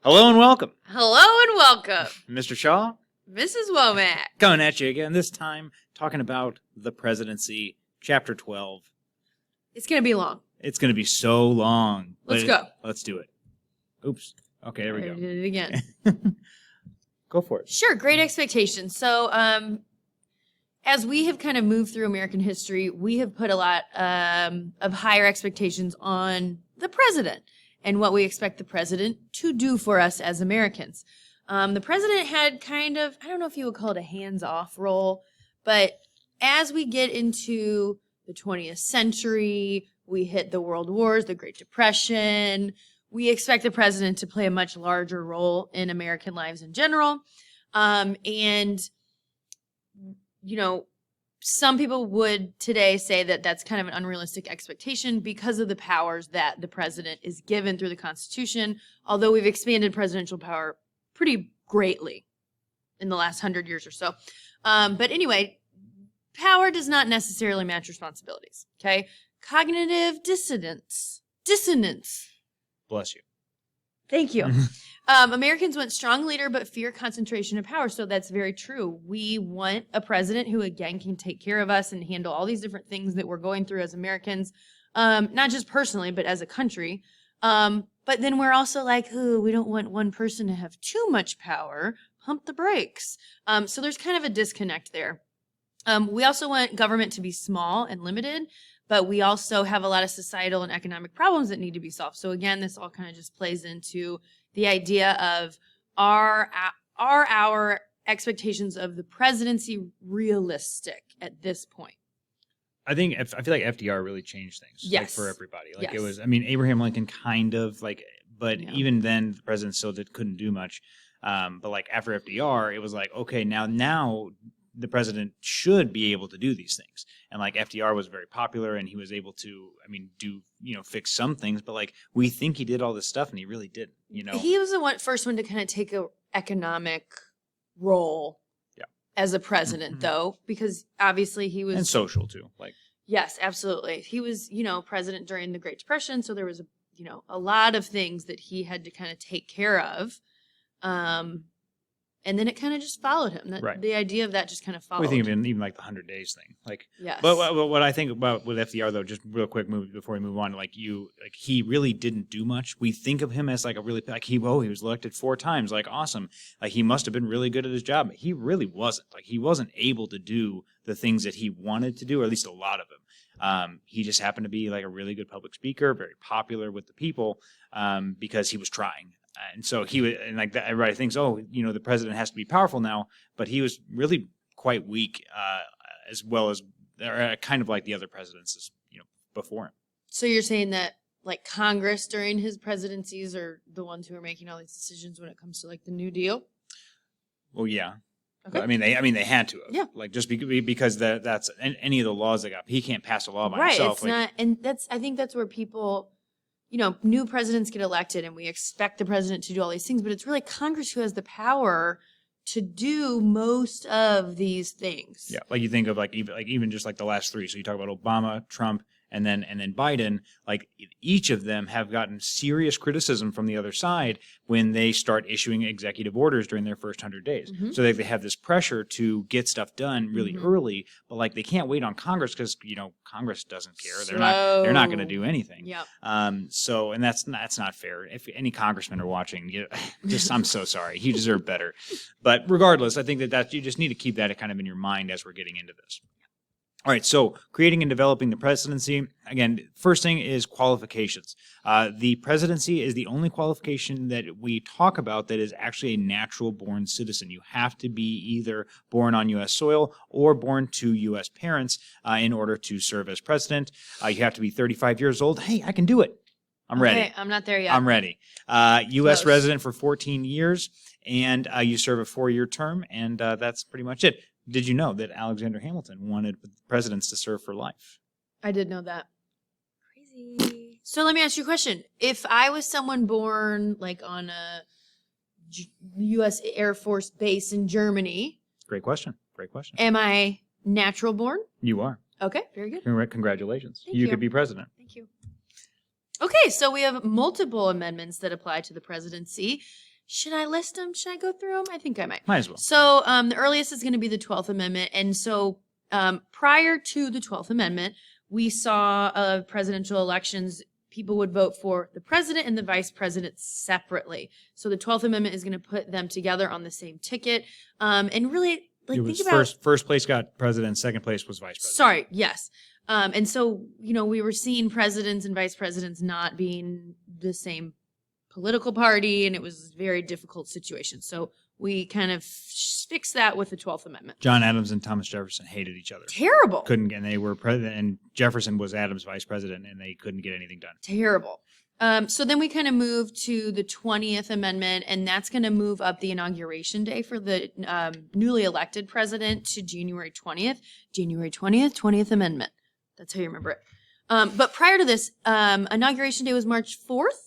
Hello and welcome. Hello and welcome, Mr. Shaw, Mrs. Womack. coming at you again, this time talking about the presidency, Chapter 12. It's going to be long. It's going to be so long. Let's go. Let's do it. Oops. Okay, there we I go. did it again. Go for it. Sure, great expectations. So, as we have kind of moved through American history, we have put a lot of higher expectations on the president and what we expect the president to do for us as Americans. The president had kind of, I don't know if you would call it a hands-off role, but as we get into the 20th century, we hit the World Wars, the Great Depression, we expect the president to play a much larger role in American lives in general. And, you know, some people would today say that that's kind of an unrealistic expectation because of the powers that the president is given through the Constitution, although we've expanded presidential power pretty greatly in the last 100 years or so. But anyway, power does not necessarily match responsibilities, okay? Cognitive dissonance. Bless you. Thank you. Americans want strong leader but fear concentration of power. So that's very true. We want a president who, again, can take care of us and handle all these different things that we're going through as Americans, not just personally, but as a country. But then we're also like, ooh, we don't want one person to have too much power. Pump the brakes. So there's kind of a disconnect there. We also want government to be small and limited, but we also have a lot of societal and economic problems that need to be solved. So again, this all kind of just plays into the idea of are our expectations of the presidency realistic at this point? I feel like FDR really changed things. Yes. Like, for everybody. Like Yes. it was, I mean, Abraham Lincoln kind of like, but Yeah. even then the president still couldn't do much. But like after FDR, it was like, okay, now the president should be able to do these things. And like FDR was very popular and he was able to, fix some things, but like we think he did all this stuff and he really didn't, He was the first one to kind of take an economic role as a president, though, because obviously he was... And social too. Yes, absolutely. He was, president during the Great Depression, so there was, a lot of things that he had to kind of take care of. And then it kind of just followed him. Right. The idea of that just kind of followed. We think of it even like the 100 Days thing. Yes. But what I think about with FDR though, just real quick before we move on, he really didn't do much. We think of him as like a really he was elected 4 times, like awesome. Like he must have been really good at his job. He really wasn't. Like he wasn't able to do the things that he wanted to do, or at least a lot of them. He just happened to be like a really good public speaker, very popular with the people, because he was trying. And so he was, and like that, everybody thinks, the president has to be powerful now, but he was really quite weak, as well as kind of like the other presidents, before him. So you're saying that like Congress during his presidencies are the ones who are making all these decisions when it comes to like the New Deal? Well, yeah. Okay. I mean, they had to have. Yeah. Like just because that's any of the laws they got. He can't pass a law by right. himself. It's not, and I think that's where people, new presidents get elected and we expect the president to do all these things, but it's really Congress who has the power to do most of these things. Yeah, like you think of even just like the last 3. So you talk about Obama, Trump, and then Biden. Like each of them have gotten serious criticism from the other side when they start issuing executive orders during their first 100 days. Mm-hmm. So they have this pressure to get stuff done really early, but like they can't wait on Congress because Congress doesn't care. They're not going to do anything. Yeah. And that's not fair. If any congressmen are watching, I'm so sorry. You deserve better. But regardless, I think that you just need to keep that kind of in your mind as we're getting into this. All right, so creating and developing the presidency. Again, first thing is qualifications. The presidency is the only qualification that we talk about that is actually a natural-born citizen. You have to be either born on U.S. soil or born to U.S. parents in order to serve as president. You have to be 35 years old. Hey, I can do it. I'm ready. Okay, I'm not there yet. I'm ready. U.S. resident for 14 years, and you serve a 4-year term, and that's pretty much it. Did you know that Alexander Hamilton wanted presidents to serve for life? I did know that. Crazy. So let me ask you a question. If I was someone born like on a U.S. Air Force base in Germany. Great question. Am I natural born? You are. Okay, very good. Congratulations. Thank you. Could be president. Thank you. Okay, so we have multiple amendments that apply to the presidency. Should I list them? Should I go through them? I think I might. Might as well. So the earliest is going to be the 12th Amendment. And so prior to the 12th Amendment, we saw presidential elections, people would vote for the president and the vice president separately. So the 12th Amendment is going to put them together on the same ticket. And really, like, It was think about first place got president, second place was vice president. Sorry, yes. And so, we were seeing presidents and vice presidents not being the same political party, and it was a very difficult situation. So we kind of fixed that with the 12th Amendment. John Adams and Thomas Jefferson hated each other. Terrible. And they were president, and Jefferson was Adams' vice president, and they couldn't get anything done. Terrible. So then we kind of move to the 20th Amendment, and that's going to move up the inauguration day for the newly elected president to January 20th. January 20th, 20th Amendment. That's how you remember it. But prior to this, inauguration day was March 4th?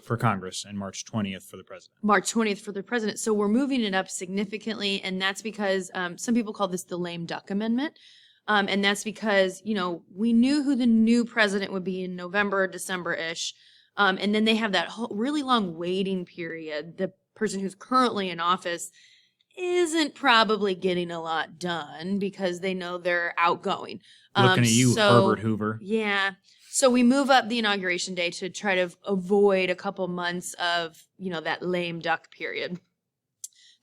For Congress, and March 20th for the president. March 20th for the president. So we're moving it up significantly, and that's because some people call this the lame duck amendment. And that's because, we knew who the new president would be in November, December-ish. And then they have that whole really long waiting period. The person who's currently in office isn't probably getting a lot done because they know they're outgoing. Looking at you, Herbert Hoover. Yeah. So we move up the inauguration day to try to avoid a couple months of, that lame duck period.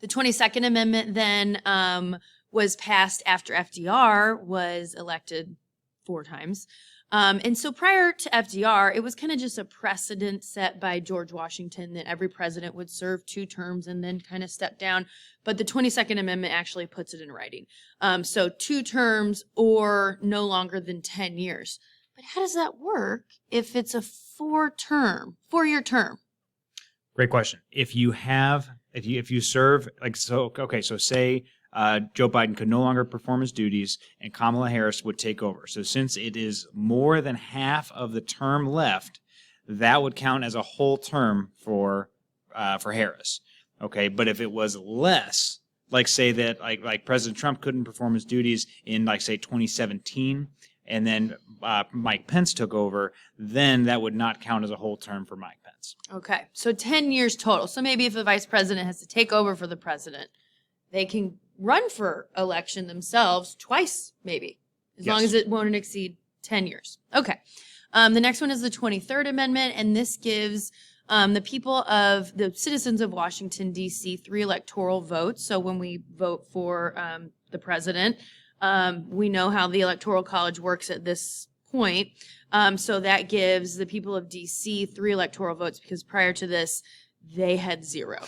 The 22nd Amendment then was passed after FDR was elected 4 times. And so prior to FDR, it was kind of just a precedent set by George Washington that every president would serve 2 terms and then kind of step down. But the 22nd Amendment actually puts it in writing. So 2 terms or no longer than 10 years. But how does that work if it's a 4-year term? Great question. If you serve, so say Joe Biden could no longer perform his duties and Kamala Harris would take over. So since it is more than half of the term left, that would count as a whole term for Harris. Okay, but if it was less, like say that like President Trump couldn't perform his duties in say 2017, and then Mike Pence took over, then that would not count as a whole term for Mike Pence. Okay, so 10 years total. So maybe if the vice president has to take over for the president, they can run for election themselves twice, maybe, as long as it won't exceed 10 years. Okay. The next one is the 23rd Amendment, and this gives the citizens of Washington, D.C., 3 electoral votes. So when we vote for the president, we know how the Electoral College works at this point. So that gives the people of D.C. 3 electoral votes because prior to this, they had 0.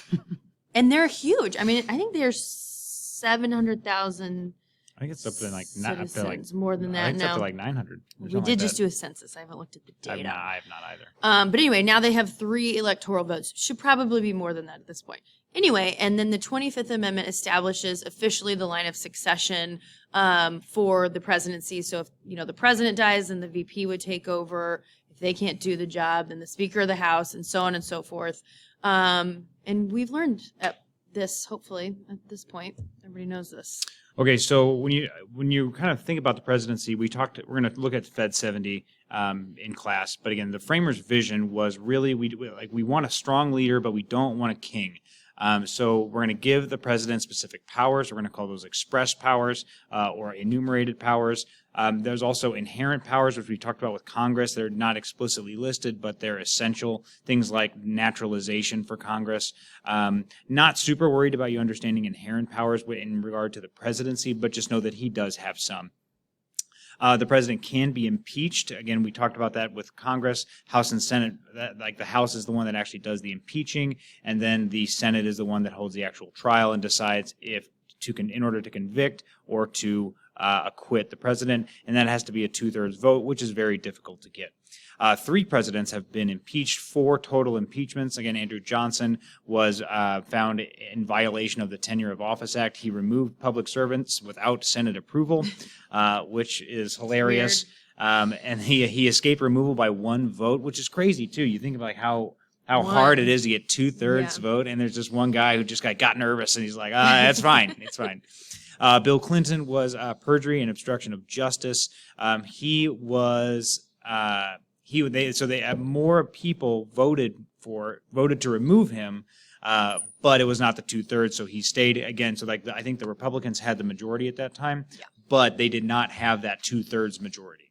And they're huge. I mean, I think there's 700,000 I think it's up to citizens, more than that I think it's now. up to 900. We did just do a census. I haven't looked at the data. I have not either. But anyway, now they have 3 electoral votes. Should probably be more than that at this point. Anyway, and then the 25th Amendment establishes officially the line of succession for the presidency. So if the president dies, then the VP would take over. If they can't do the job, then the Speaker of the House, and so on and so forth. And we've learned this, hopefully, at this point. Everybody knows this. Okay, so when you kind of think about the presidency, we're going to look at Fed 70 in class. But again, the framers' vision was really we want a strong leader, but we don't want a king. So we're going to give the president specific powers. We're going to call those express powers or enumerated powers. There's also inherent powers, which we talked about with Congress. They're not explicitly listed, but they're essential. Things like naturalization for Congress. Not super worried about you understanding inherent powers in regard to the presidency, but just know that he does have some. The president can be impeached. Again, we talked about that with Congress, House and Senate. The House is the one that actually does the impeaching, and then the Senate is the one that holds the actual trial and decides in order to convict or to acquit the president, and that has to be a 2/3 vote, which is very difficult to get. 3 presidents have been impeached, 4 total impeachments. Again, Andrew Johnson was found in violation of the Tenure of Office Act. He removed public servants without Senate approval, which is hilarious. And he escaped removal by 1 vote, which is crazy too. You think about how hard it is to get 2/3 vote, and there's just one guy who just got nervous, and he's like, that's fine, it's fine. Bill Clinton was perjury and obstruction of justice. More people voted to remove him but it was not the 2/3, so he stayed again. So like I think the Republicans had the majority at that time, but they did not have that 2/3 majority.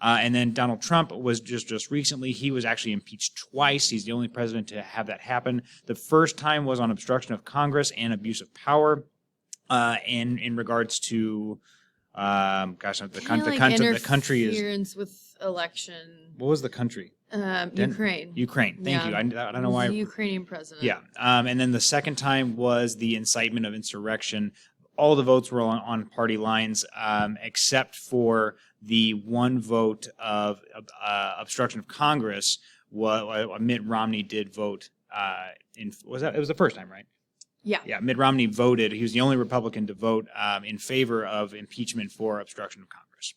And then Donald Trump was just recently, he was actually impeached twice. He's the only president to have that happen. The first time was on obstruction of Congress and abuse of power, in regards to, the country is interference with election. What was the country? Ukraine. Ukraine. Thank you. I don't know why. The Ukrainian president. Yeah. And then the second time was the incitement of insurrection. All the votes were on party lines, except for the one vote of obstruction of Congress. Mitt Romney did vote. It was the first time, right? Yeah. Yeah. Mitt Romney voted. He was the only Republican to vote in favor of impeachment for obstruction of Congress.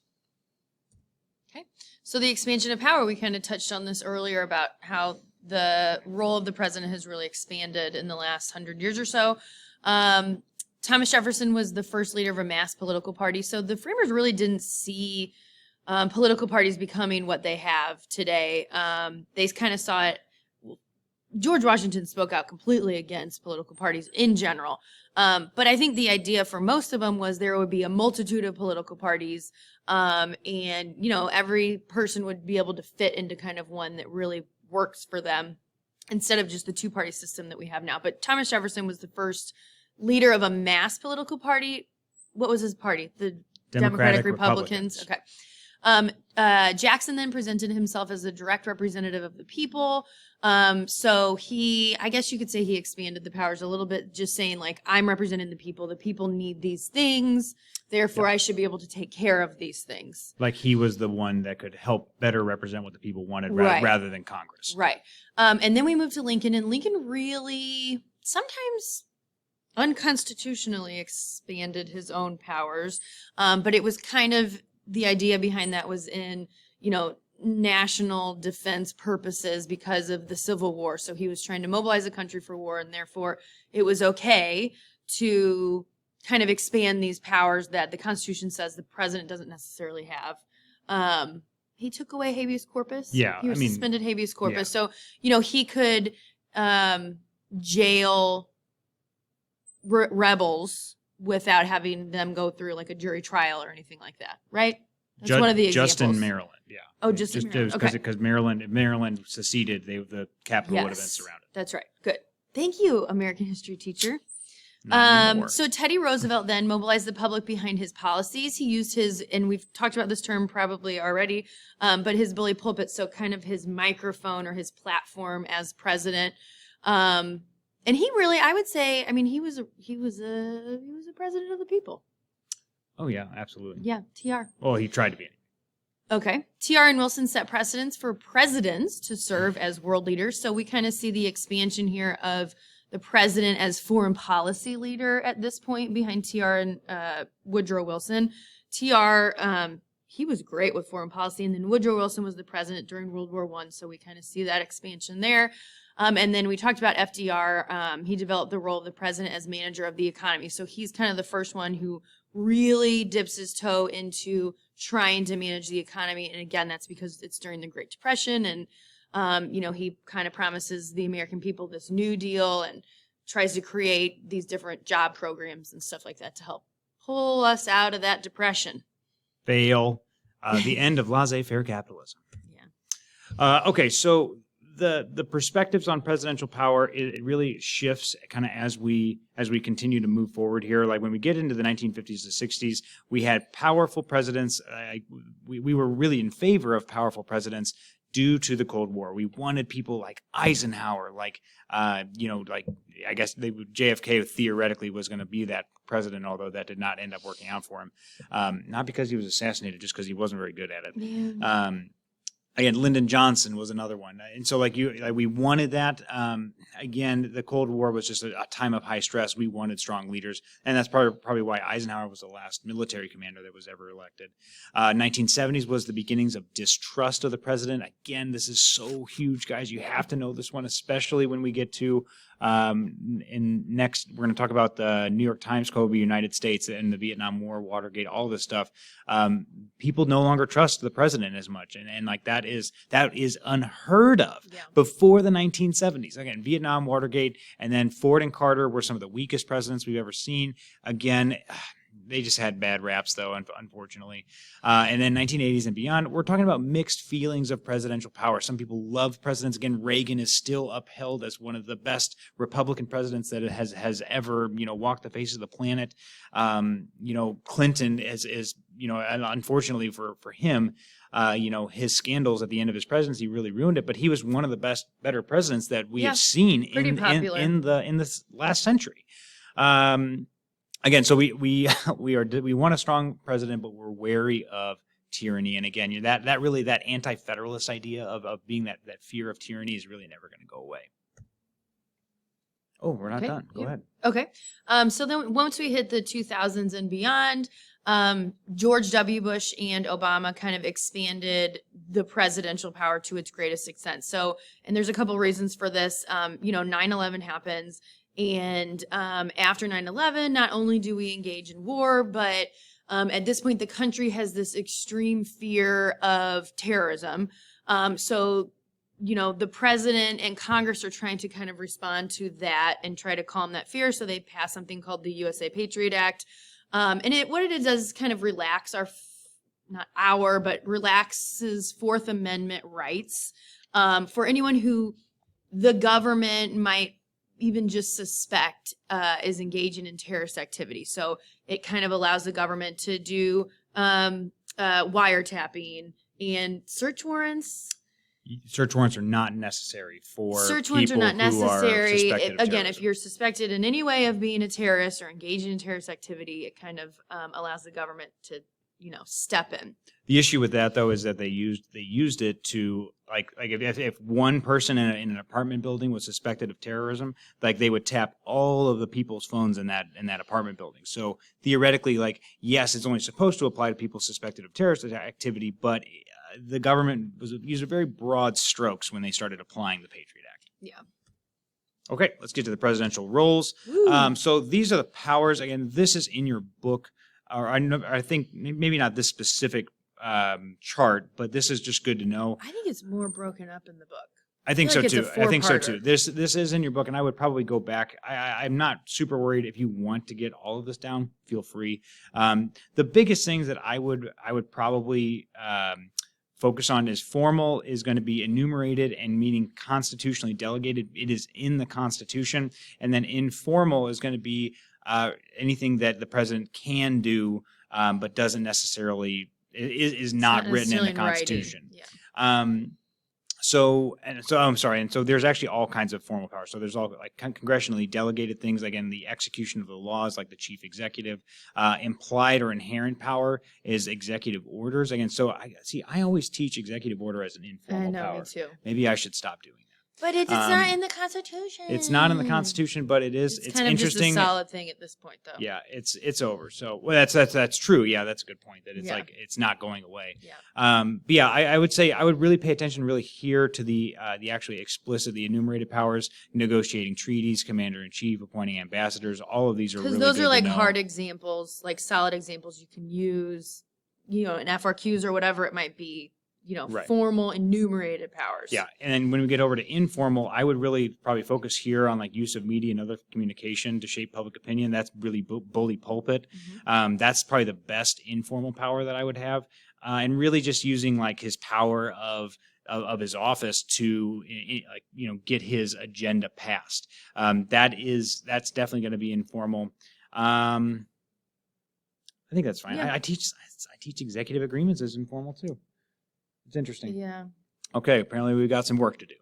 Okay. So the expansion of power, we kind of touched on this earlier about how the role of the president has really expanded in the last 100 years or so. Thomas Jefferson was the first leader of a mass political party. So the framers really didn't see political parties becoming what they have today. They kind of saw it. George Washington spoke out completely against political parties in general. But I think the idea for most of them was there would be a multitude of political parties. And, every person would be able to fit into kind of one that really works for them instead of just the two-party system that we have now. But Thomas Jefferson was the first leader of a mass political party. What was his party? The Democratic Republicans. Okay. Jackson then presented himself as a direct representative of the people. So I guess you could say he expanded the powers a little bit, just saying like, I'm representing the people need these things. Therefore, I should be able to take care of these things. Like he was the one that could help better represent what the people wanted rather than Congress. Right. And then we moved to Lincoln, and Lincoln really sometimes unconstitutionally expanded his own powers. But it was kind of the idea behind that was in, national defense purposes because of the Civil War. So he was trying to mobilize the country for war, and therefore it was okay to kind of expand these powers that the Constitution says the president doesn't necessarily have. He took away habeas corpus. Yeah. He was suspended habeas corpus. Yeah. So, he could jail rebels without having them go through like a jury trial or anything like that, right? That's one of the examples. Just in Maryland, yeah. Oh, just in Maryland. Because if Maryland seceded, the capital would have been surrounded. That's right. Good. Thank you, American history teacher. So Teddy Roosevelt then mobilized the public behind his policies. He used and we've talked about this term probably already, but his bully pulpit, so kind of his microphone or his platform as president. And he really, I would say, he was a president of the people. Oh yeah, absolutely. Yeah, TR. Well, he tried to be. Okay. TR and Wilson set precedents for presidents to serve as world leaders. So we kind of see the expansion here of the president as foreign policy leader at this point behind TR and Woodrow Wilson. TR, he was great with foreign policy, and then Woodrow Wilson was the president during World War I. So we kind of see that expansion there. And then we talked about FDR. He developed the role of the president as manager of the economy. So he's kind of the first one who really dips his toe into trying to manage the economy. And again, that's because it's during the Great Depression. And, he kind of promises the American people this New Deal and tries to create these different job programs and stuff like that to help pull us out of that depression. Fail. The end of laissez-faire capitalism. Yeah. Okay, so the perspectives on presidential power, it really shifts kind of as we continue to move forward here. Like when we get into the 1950s to 60s, we had powerful presidents. We were really in favor of powerful presidents due to the Cold War. We wanted people like Eisenhower, I guess JFK theoretically was going to be that president, although that did not end up working out for him. Not because he was assassinated, just because he wasn't very good at it. Yeah. Again, Lyndon Johnson was another one. And so we wanted that. Again, the Cold War was just a time of high stress. We wanted strong leaders. And that's probably why Eisenhower was the last military commander that was ever elected. 1970s was the beginnings of distrust of the president. Again, this is so huge, guys. You have to know this one, especially when we get to And next, we're going to talk about the New York Times Kobe, United States, and the Vietnam War, Watergate, all this stuff. People no longer trust the president as much, and like that is unheard of before the 1970s. Again, Vietnam, Watergate, and then Ford and Carter were some of the weakest presidents we've ever seen. Again, they just had bad raps, though, unfortunately. And then 1980s and beyond, we're talking about mixed feelings of presidential power. Some people love presidents. Again, Reagan is still upheld as one of the best Republican presidents that has ever, walked the face of the planet. Clinton is unfortunately for him, his scandals at the end of his presidency really ruined it. But he was one of the better presidents that we have seen in this last century. Again, so we want a strong president, but we're wary of tyranny. And again, that anti-federalist idea of being that fear of tyranny is really never going to go away. Oh, we're not done. Go ahead. Okay. So then once we hit the 2000s and beyond, George W. Bush and Obama kind of expanded the presidential power to its greatest extent. So, and there's a couple reasons for this. 9/11 happens. And after 9/11, not only do we engage in war, but at this point, the country has this extreme fear of terrorism. So, the president and Congress are trying to kind of respond to that and try to calm that fear. So they pass something called the USA Patriot Act. And what it does is kind of relax relaxes Fourth Amendment rights for anyone who the government might even just suspect is engaging in terrorist activity. So it kind of allows the government to do wiretapping and search warrants. Search warrants are not necessary for search warrants are not necessary. Again, if you're suspected in any way of being a terrorist or engaging in terrorist activity, it kind of allows the government to step in. The issue with that, though, is that they used it to like if one person in an apartment building was suspected of terrorism, like they would tap all of the people's phones in that apartment building. So theoretically, yes, it's only supposed to apply to people suspected of terrorist activity, but the government used very broad strokes when they started applying the Patriot Act. Yeah. Okay, let's get to the presidential roles. So these are the powers. Again, this is in your book. Or I think maybe not this specific chart, but this is just good to know. I think it's more broken up in the book. I think so too. I think so too. This is in your book, and I would probably go back. I'm not super worried. If you want to get all of this down, feel free. The biggest things that I would probably focus on is formal is going to be enumerated and meaning constitutionally delegated. It is in the Constitution, and then informal is going to be anything that the president can do, but doesn't necessarily is not written in the Constitution. So I'm sorry. And so there's actually all kinds of formal power. So there's all congressionally delegated things, again, the execution of the laws, like the chief executive. Implied or inherent power is executive orders. Again, so I always teach executive order as an informal power. Me too. Maybe I should stop doing that. But it's not in the Constitution. It's not in the Constitution, but it is. It's kind of interesting. Just a solid thing at this point, though. Yeah, it's over. So that's true. Yeah, that's a good point. That it's it's not going away. Yeah. But yeah, I would say I would really pay attention really here to the actually explicit, the enumerated powers, negotiating treaties, commander in chief, appointing ambassadors. All of these are really because those good are to know. hard examples, solid examples you can use, in FRQs or whatever it might be. Formal enumerated powers. Yeah, and then when we get over to informal, I would really probably focus here on use of media and other communication to shape public opinion. That's really bully pulpit. Mm-hmm. That's probably the best informal power that I would have, and really just using his power of his office to get his agenda passed. That's definitely going to be informal. I think that's fine. Yeah. I teach executive agreements as informal too. It's interesting. Yeah. Okay, apparently we've got some work to do.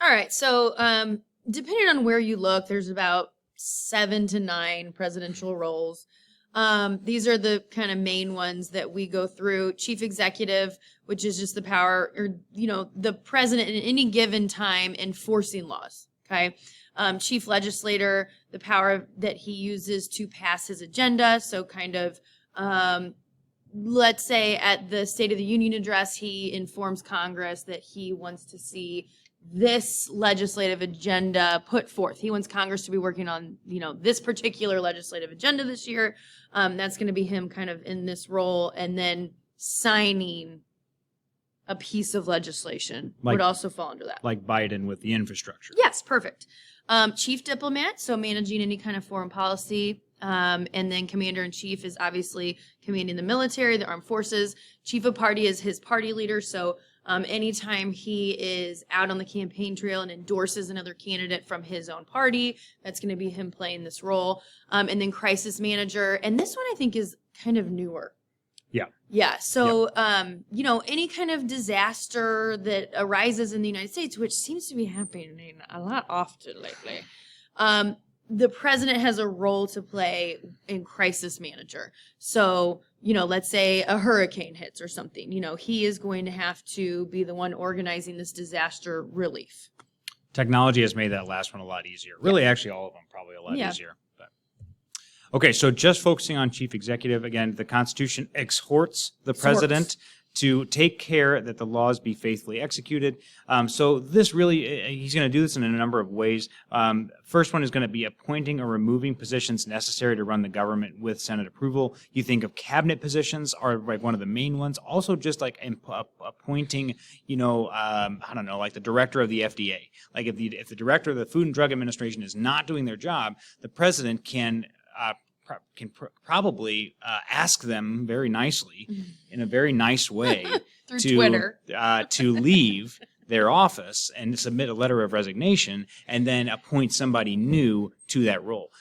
All right. So depending on where you look, there's about 7 to 9 presidential roles. These are the kind of main ones that we go through. Chief executive, which is just the power or, the president at any given time enforcing laws. Okay. Chief legislator, the power that he uses to pass his agenda. So kind of, let's say at the State of the Union address, he informs Congress that he wants to see, this legislative agenda put forth. He wants Congress to be working on, this particular legislative agenda this year. That's going to be him kind of in this role, and then signing a piece of legislation would also fall under that. Like Biden with the infrastructure. Yes, perfect. Chief diplomat, so managing any kind of foreign policy. And then commander-in-chief is obviously commanding the military, the armed forces. Chief of party is his party leader. So anytime he is out on the campaign trail and endorses another candidate from his own party, that's going to be him playing this role. And then crisis manager. And this one I think is kind of newer. Yeah. Yeah. So, any kind of disaster that arises in the United States, which seems to be happening a lot often lately, the president has a role to play in crisis manager. So, let's say a hurricane hits or something, he is going to have to be the one organizing this disaster relief. Technology has made that last one a lot easier. Really, actually, all of them probably a lot easier. But. Okay, so just focusing on chief executive, again, the Constitution exhorts the president to take care that the laws be faithfully executed. So this really, he's going to do this in a number of ways. First one is going to be appointing or removing positions necessary to run the government with Senate approval. You think of cabinet positions are like one of the main ones. Also just like appointing, like the director of the FDA. Like if the director of the Food and Drug Administration is not doing their job, the president can probably ask them very nicely, in a very nice way, through Twitter, to leave their office and submit a letter of resignation, and then appoint somebody new to that role.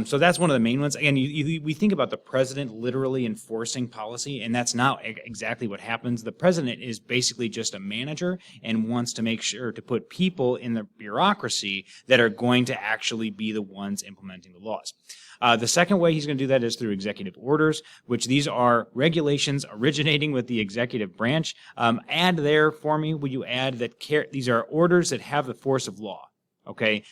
So that's one of the main ones. Again, we think about the president literally enforcing policy, and that's not exactly what happens. The president is basically just a manager and wants to make sure to put people in the bureaucracy that are going to actually be the ones implementing the laws. The second way he's going to do that is through executive orders, which these are regulations originating with the executive branch. Add there for me, will you add that these are orders that have the force of law? Okay,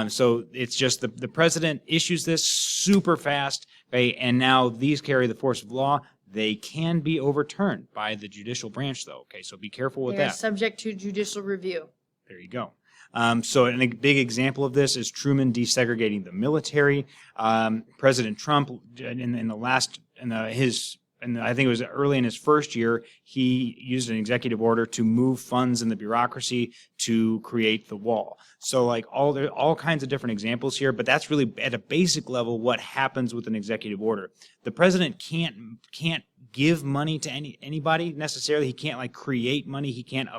so it's just the president issues this super fast, okay, and now these carry the force of law. They can be overturned by the judicial branch, though. Okay, so be careful with that. They're subject to judicial review. There you go. So a big example of this is Truman desegregating the military. President Trump, I think it was early in his first year, he used an executive order to move funds in the bureaucracy to create the wall. So like all kinds of different examples here, but that's really at a basic level what happens with an executive order. The president can't give money to anybody necessarily. He can't like create money. He can't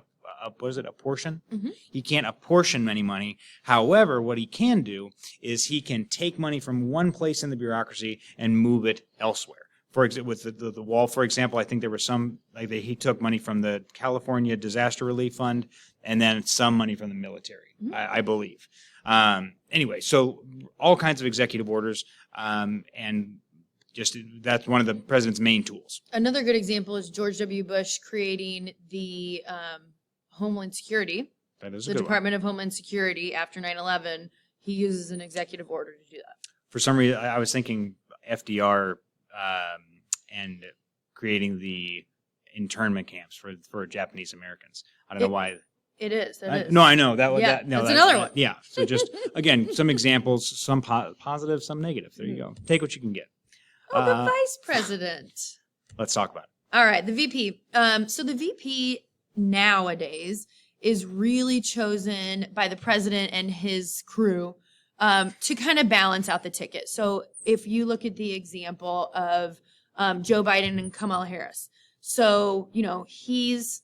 apportion? Mm-hmm. He can't apportion any money. However, what he can do is he can take money from one place in the bureaucracy and move it elsewhere. For example, with the wall, for example, I think there was he took money from the California Disaster Relief Fund and then some money from the military, mm-hmm. I believe. Anyway, so all kinds of executive orders, and just that's one of the president's main tools. Another good example is George W. Bush creating the Homeland Security, the Department of Homeland Security after 9/11. He uses an executive order to do that. For some reason, I was thinking FDR and creating the internment camps for Japanese Americans. I don't know why. It is. No, I know that. That's another one. Yeah. So just again, some examples, some positive, some negative. There you go. Take what you can get. Oh, the vice president. Let's talk about it. All right, the VP. So the VP nowadays is really chosen by the president and his crew to kind of balance out the ticket. So if you look at the example of Joe Biden and Kamala Harris, so, he's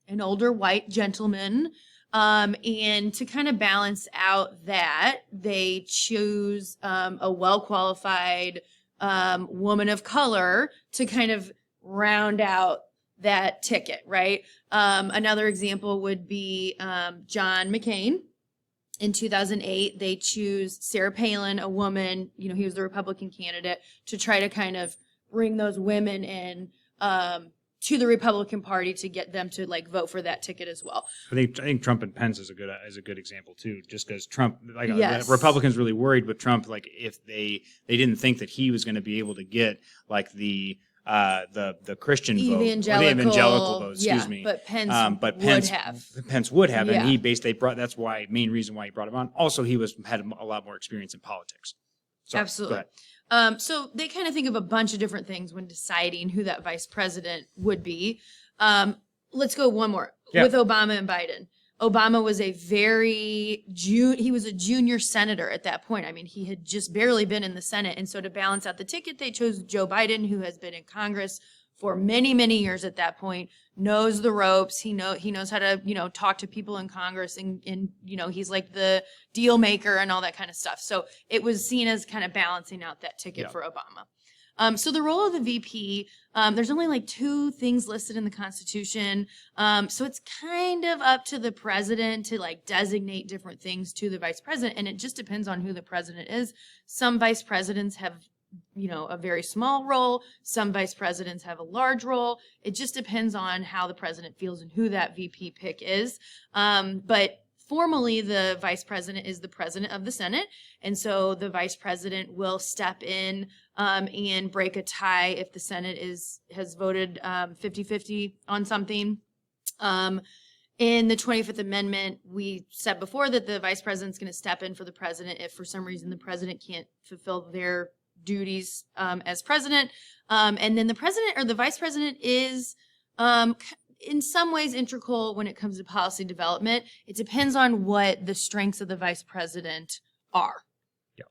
an older white gentleman, and to kind of balance out that, they choose a well-qualified woman of color to kind of round out that ticket, right? Another example would be John McCain. In 2008, they choose Sarah Palin, a woman, he was the Republican candidate, to try to kind of bring those women in to the Republican Party to get them to vote for that ticket as well. I think Trump and Pence is a good example too, just because Trump, yes. Republicans really worried with Trump, if they didn't think that he was going to be able to get the the Christian vote, or Evangelical, the evangelical vote. Excuse yeah, me. but Pence But would Pence have. Pence would have, Yeah. and that's why main reason why he brought him on. Also, he had a lot more experience in politics. Sorry, Absolutely. Go ahead. So they kind of think of a bunch of different things when deciding who that vice president would be. Let's go one more with Obama and Biden. Obama was he was a junior senator at that point. I mean, he had just barely been in the Senate. And so to balance out the ticket, they chose Joe Biden, who has been in Congress for many, many years at that point, knows the ropes. He knows how to, talk to people in Congress and he's like the deal maker and all that kind of stuff. So it was seen as kind of balancing out that ticket for Obama. So the role of the VP, there's only like 2 things listed in the Constitution. So it's kind of up to the president to like designate different things to the vice president. And it just depends on who the president is. Some vice presidents have, a very small role. Some vice presidents have a large role. It just depends on how the president feels and who that VP pick is. But formally, the vice president is the president of the Senate. And so the vice president will step in and break a tie if the Senate has voted 50-50 on something. In the 25th Amendment, we said before that the vice president's going to step in for the president if for some reason the president can't fulfill their duties as president. And then the president or the vice president is in some ways integral when it comes to policy development. It depends on what the strengths of the vice president are. Yeah.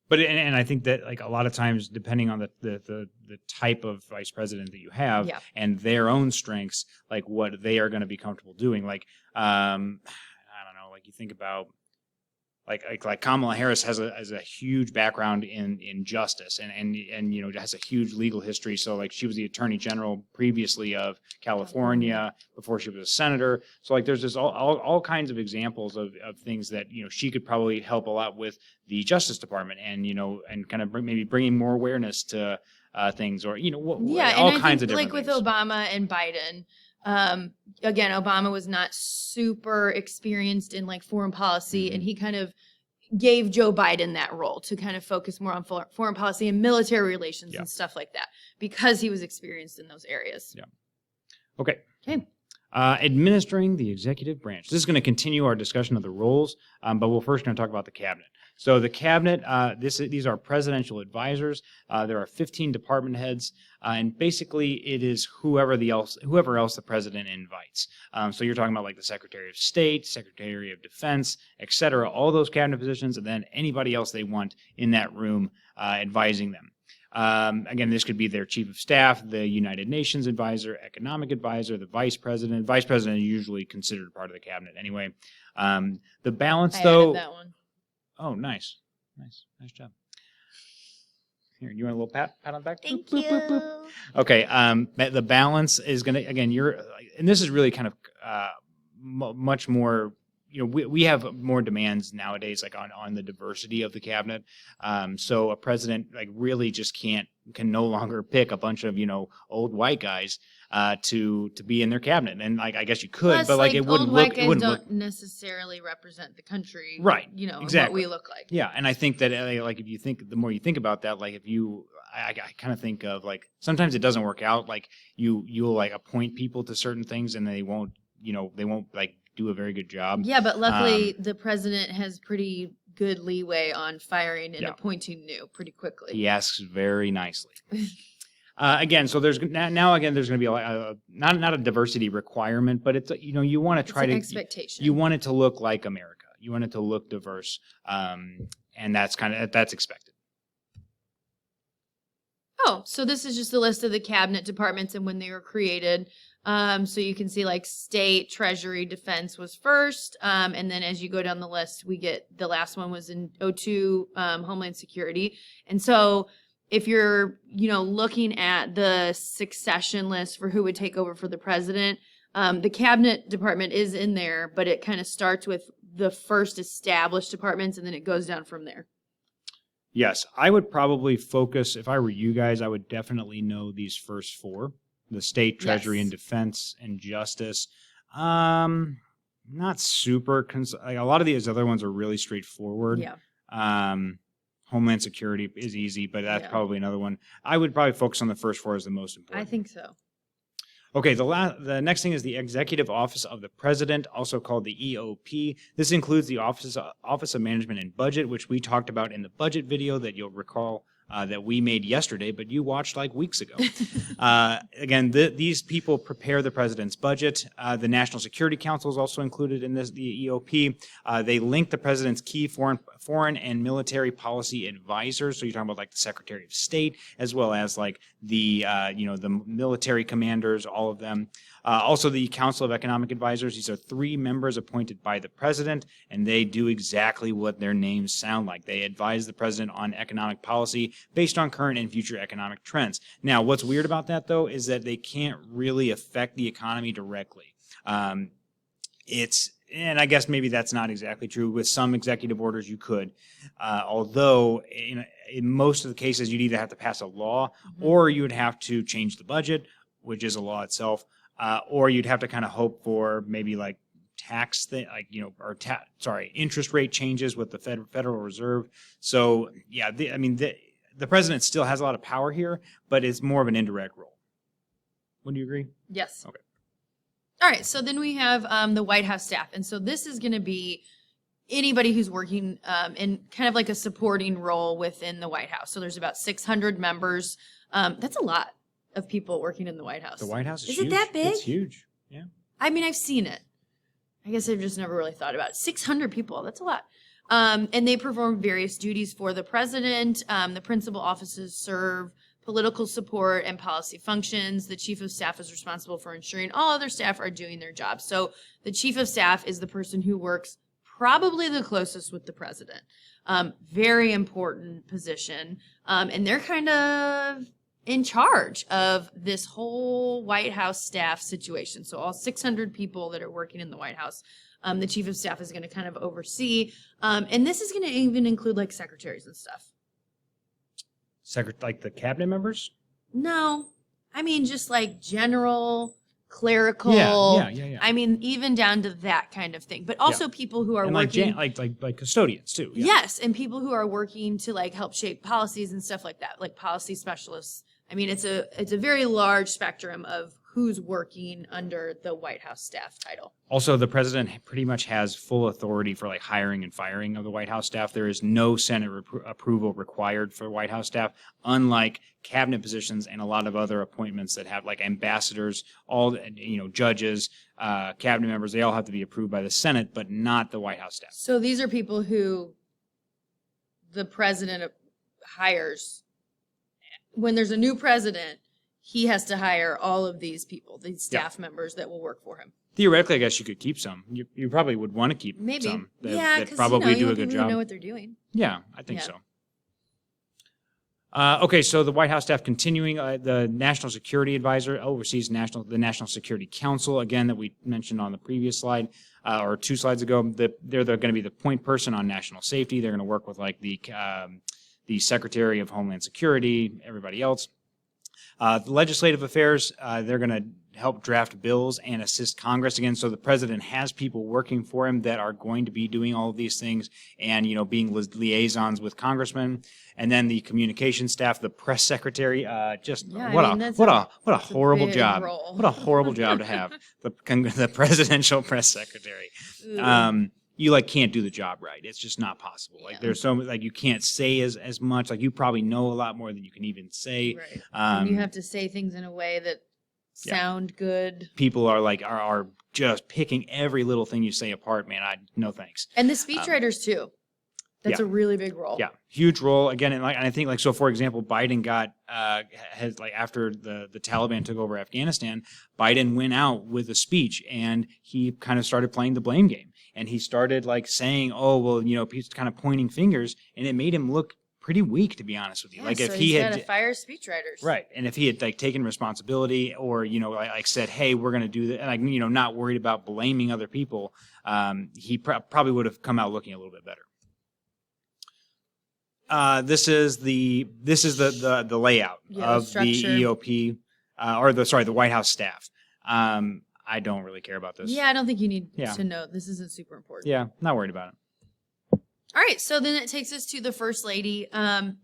But and I think that like a lot of times, depending on the type of vice president that you have and their own strengths, like what they are going to be comfortable doing. Like I don't know, like you think about like Kamala Harris has a huge background in justice and has a huge legal history. So like she was the Attorney General previously of California before she was a senator. So like there's just all kinds of examples of things that she could probably help a lot with the Justice Department and and kind of maybe bringing more awareness to things or all kinds of different like things. With Obama and Biden. Again, Obama was not super experienced in like foreign policy, and he kind of gave Joe Biden that role to kind of focus more on foreign policy and military relations and stuff like that because he was experienced in those areas. Yeah. Okay. Okay. Administering the executive branch. This is going to continue our discussion of the roles, but we're first going to talk about the cabinet. So the cabinet, these are presidential advisors. There are 15 department heads, and basically it is whoever else the president invites. So you're talking about like the Secretary of State, Secretary of Defense, etc. All those cabinet positions, and then anybody else they want in that room advising them. Again, this could be their chief of staff, the United Nations advisor, economic advisor, the vice president. Vice president is usually considered part of the cabinet anyway. The balance, though. Added that one. Oh, nice job. Here, you want a little pat on the back? Thank Boop, you. boop, boop, boop. Okay. The balance is gonna again. And this is really kind of much more. We have more demands nowadays, like on the diversity of the cabinet. So a president like really just can no longer pick a bunch of old white guys to be in their cabinet. And like I guess you could, Plus, but like it wouldn't old white look. guys It wouldn't don't look necessarily represent the country, right. And Exactly. what we look like. Yeah, and I think that like if you think, the more you think about that, like if you, I kind of think of like sometimes it doesn't work out. Like you'll like appoint people to certain things and they won't like do a very good job. Yeah, but luckily the president has pretty good leeway on firing and appointing new pretty quickly. He asks very nicely. Again, so there's now there's going to be not a diversity requirement, but it's you want to try to expectation. You want it to look like America. You want it to look diverse, and that's expected. Oh, so this is just a list of the cabinet departments and when they were created. So you can see like state, treasury, defense was first. And then as you go down the list, we get the last one was in 2002, Homeland Security. And so if you're, looking at the succession list for who would take over for the president, the cabinet department is in there, but it kind of starts with the first established departments and then it goes down from there. Yes, I would probably focus, if I were you guys, I would definitely know these first four. The state, treasury, and defense, and justice. Not super. A lot of these other ones are really straightforward. Yeah. Homeland Security is easy, but that's Yeah. probably another one. I would probably focus on the first four as the most I important. think so. Okay, the next thing is the Executive Office of the President, also called the EOP. This includes the Office of Management and Budget, which we talked about in the budget video that you'll recall that we made yesterday, but you watched like weeks ago. Again, these people prepare the president's budget. The National Security Council is also included in this, the EOP. They link the president's key foreign and military policy advisors. So you're talking about like the Secretary of State, as well as like the the military commanders, all of them. Also, the Council of Economic Advisors. These are 3 members appointed by the president, and they do exactly what their names sound like. They advise the president on economic policy based on current and future economic trends. Now, what's weird about that, though, is that they can't really affect the economy directly. And I guess maybe that's not exactly true. With some executive orders, you could. Although, in most of the cases, you'd either have to pass a law or you would have to change the budget, which is a law itself. Or you'd have to kind of hope for maybe like interest rate changes with the Federal Reserve. So yeah, the president still has a lot of power here, but it's more of an indirect role. Would you agree? Yes. Okay. All right. So then we have the White House staff, and so this is going to be anybody who's working in kind of like a supporting role within the White House. So there's about 600 members. That's a lot of people working in the White House. The White House is Is huge. it that big? It's huge. Yeah. I mean, I've seen it. I guess I've just never really thought about it. 600 people. That's a lot. And they perform various duties for the president. The principal offices serve political support and policy functions. The chief of staff is responsible for ensuring all other staff are doing their job. So the chief of staff is the person who works probably the closest with the president. Very important position. And they're kind of in charge of this whole White House staff situation. So all 600 people that are working in the White House, the chief of staff is going to kind of oversee. And this is going to even include like secretaries and stuff. Like the cabinet members? No, I mean just like general, clerical. Yeah. I mean even down to that kind of thing. But also people who are And working like custodians too. Yeah. Yes, and people who are working to like help shape policies and stuff like that, like policy specialists. I mean, it's a very large spectrum of who's working under the White House staff title. Also, the president pretty much has full authority for like hiring and firing of the White House staff. There is no Senate approval required for White House staff, unlike cabinet positions and a lot of other appointments that have like ambassadors, all judges, cabinet members. They all have to be approved by the Senate, but not the White House staff. So these are people who the president hires. When there's a new president, he has to hire all of these people, these staff members that will work for him. Theoretically, I guess you could keep some. You probably would want to keep Maybe. some Yeah, that probably do a good job. Know what they're doing. Yeah, I think so. Okay, so the White House staff continuing, the National Security Advisor oversees the National Security Council, again, that we mentioned on the previous slide, or 2 slides ago. They're going to be the point person on national safety. They're going to work with like the Secretary of Homeland Security, everybody else. The legislative affairs, they're going to help draft bills and assist Congress again. So the president has people working for him that are going to be doing all of these things and, being liaisons with congressmen. And then the communication staff, the press secretary, what a horrible job. Role. What a horrible job to have, the presidential press secretary. You can't do the job right. It's just not possible. Like there's so much, you can't say as much. Like you probably know a lot more than you can even say. Right. And you have to say things in a way that sound good. People are just picking every little thing you say apart. Man, no thanks. And the speechwriters too. That's a really big role. Yeah, huge role again. And I think so. For example, Biden after the Taliban took over Afghanistan, Biden went out with a speech and he kind of started playing the blame game. And he started saying, "Oh, well, he's kind of pointing fingers," and it made him look pretty weak, to be honest with you. Yeah, if he had to fire speechwriters, right? And if he had taken responsibility, or said, "Hey, we're going to do that," and not worried about blaming other people, he probably would have come out looking a little bit better. This is the layout of the EOP, the White House staff. I don't really care about this. Yeah, I don't think you need to know. This isn't super important. Yeah, not worried about it. All right, so then it takes us to the First Lady.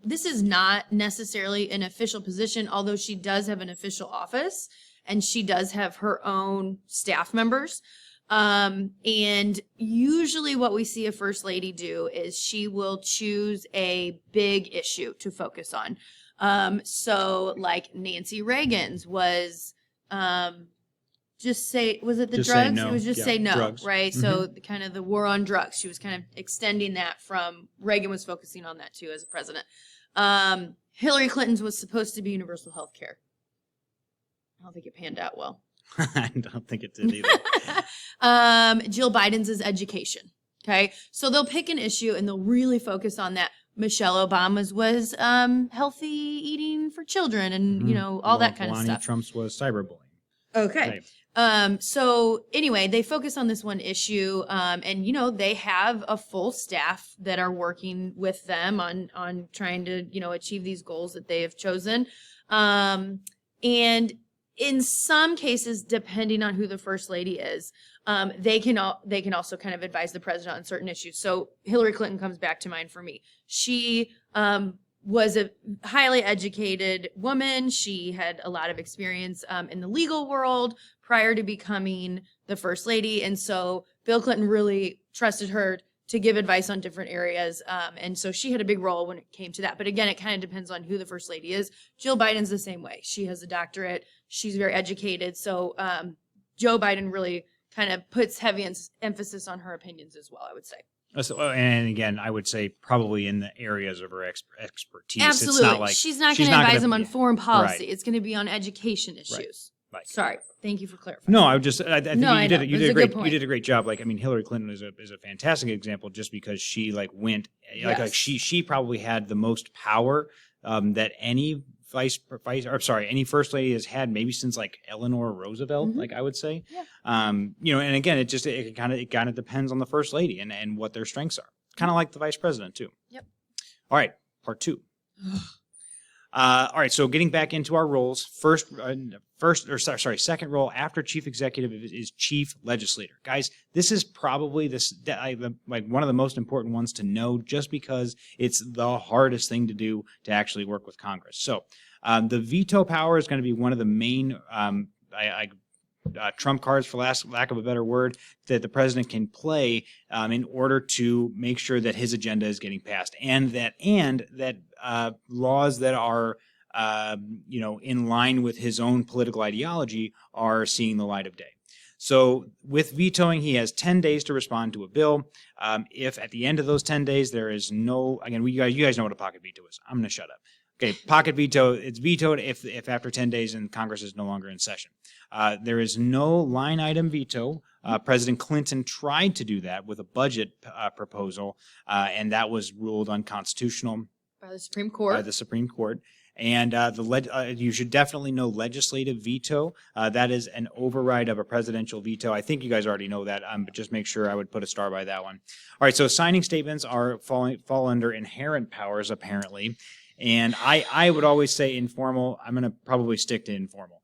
This is not necessarily an official position, although she does have an official office and she does have her own staff members. And usually what we see a First Lady do is she will choose a big issue to focus on. So like Nancy Reagan's was, was it the Just say drugs? no. It was just Yeah, say no, drugs. right? So kind of the war on drugs. She was kind of extending that from Reagan was focusing on that too as a president. Hillary Clinton's was supposed to be universal health care. I don't think it panned out well. I don't think it did either. Jill Biden's is education. Okay. So they'll pick an issue and they'll really focus on that. Michelle Obama's was healthy eating for children and, all that kind of Melania stuff. Trump's was cyberbullying. Okay. So anyway, they focus on this one issue, and they have a full staff that are working with them on trying to achieve these goals that they have chosen. And in some cases, depending on who the First Lady is, they can also kind of advise the president on certain issues. So Hillary Clinton comes back to mind for me. She was a highly educated woman. She had a lot of experience in the legal world prior to becoming the First Lady. And so Bill Clinton really trusted her to give advice on different areas. And so she had a big role when it came to that. But again, it kind of depends on who the First Lady is. Jill Biden's the same way. She has a doctorate. She's very educated. So Joe Biden really kind of puts heavy emphasis on her opinions as well, I would say. So, and again, I would say probably in the areas of her expertise. Absolutely. It's not like she's not going to advise them on foreign policy. Right. It's going to be on education issues. Right. Sorry. Thank you for clarifying. No, I think you did a great job. Like, I mean, Hillary Clinton is a fantastic example just because she went like she probably had the most power that any any First Lady has had maybe since like Eleanor Roosevelt, I would say. Yeah. And again, it kind of depends on the First Lady and what their strengths are. Kind of like the Vice President too. Yep. All right, part 2. All right, so getting back into our roles, second role after chief executive is chief legislator. Guys, this is probably one of the most important ones to know, just because it's the hardest thing to do to actually work with Congress. So, the veto power is going to be one of the main trump cards, for lack of a better word, that the president can play in order to make sure that his agenda is getting passed, and that laws that are in line with his own political ideology are seeing the light of day. So with vetoing, he has 10 days to respond to a bill. If at the end of those 10 days there is no, again, you guys know what a pocket veto is. I'm going to shut up. Okay, pocket veto, it's vetoed if after 10 days and Congress is no longer in session. There is no line item veto. President Clinton tried to do that with a budget proposal, and that was ruled unconstitutional by the Supreme Court. And you should definitely know legislative veto. That is an override of a presidential veto. I think you guys already know that, but just make sure I would put a star by that one. All right, so signing statements fall under inherent powers, apparently. And I would always say informal. I'm going to probably stick to informal.